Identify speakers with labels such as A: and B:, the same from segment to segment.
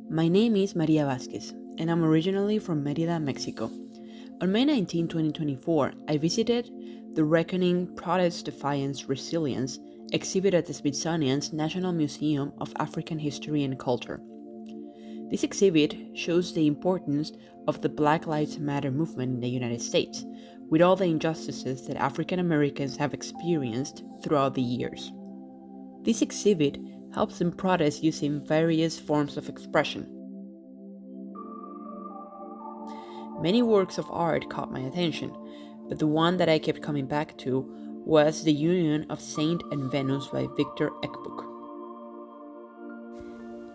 A: My name is Maria Vazquez, and I'm originally from Mérida, Mexico. On May 19, 2024, I visited the Reckoning Protest Defiance Resilience exhibit at the Smithsonian's National Museum of African History and Culture. This exhibit shows the importance of the Black Lives Matter movement in the United States, with all the injustices that African Americans have experienced throughout the years. This exhibit helps them protest using various forms of expression. Many works of art caught my attention, but the one that I kept coming back to was The Union of Saint and Venus by Victor Ekbuk.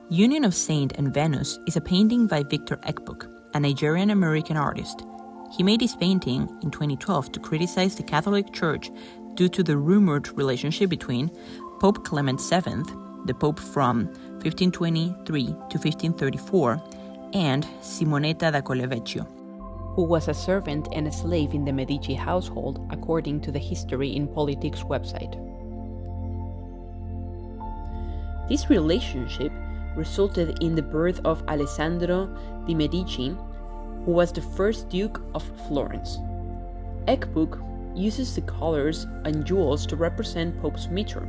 B: Union of Saint and Venus is a painting by Victor Ekbuk, a Nigerian-American artist. He made this painting in 2012 to criticize the Catholic Church due to the rumored relationship between Pope Clement VII, the Pope from 1523 to 1534, and Simonetta da Colevecchio,
A: who was a servant and a slave in the Medici household, according to the History in Politics website. This relationship resulted in the birth of Alessandro di Medici, who was the first Duke of Florence. Ekbuk uses the colors and jewels to represent Pope's mitre,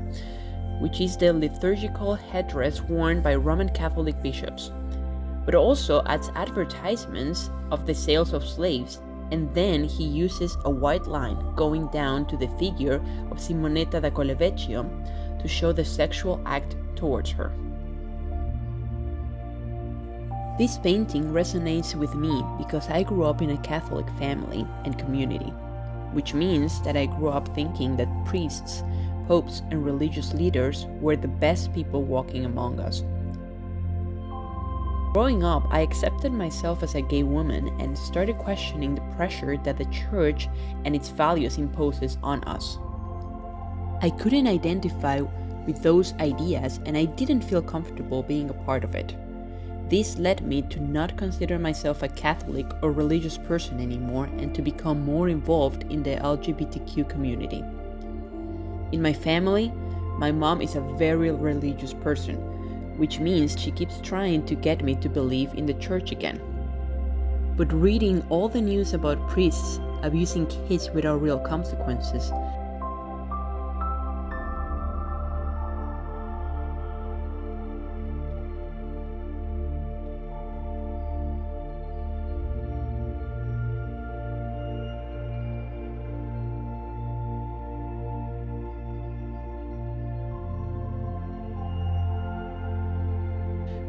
A: which is the liturgical headdress worn by Roman Catholic bishops, but also adds advertisements of the sales of slaves, and then he uses a white line going down to the figure of Simonetta da Colevecchio to show the sexual act towards her. This painting resonates with me because I grew up in a Catholic family and community, which means that I grew up thinking that priests, popes, and religious leaders were the best people walking among us. Growing up, I accepted myself as a gay woman and started questioning the pressure that the church and its values imposes on us. I couldn't identify with those ideas and I didn't feel comfortable being a part of it. This led me to not consider myself a Catholic or religious person anymore and to become more involved in the LGBTQ community. In my family, my mom is a very religious person, which means she keeps trying to get me to believe in the church again. But reading all the news about priests abusing kids without real consequences,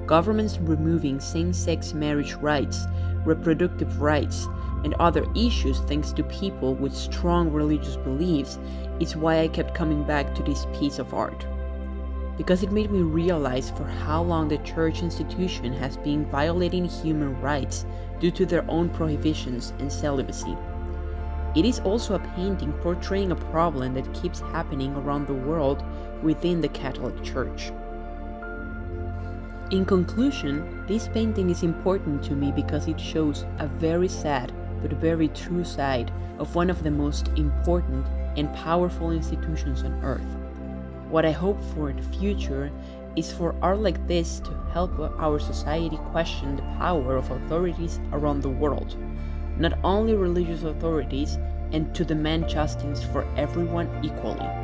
A: governments removing same-sex marriage rights, reproductive rights, and other issues thanks to people with strong religious beliefs is why I kept coming back to this piece of art. Because it made me realize for how long the church institution has been violating human rights due to their own prohibitions and celibacy. It is also a painting portraying a problem that keeps happening around the world within the Catholic Church. In conclusion, this painting is important to me because it shows a very sad but very true side of one of the most important and powerful institutions on earth. What I hope for the future is for art like this to help our society question the power of authorities around the world, not only religious authorities, and to demand justice for everyone equally.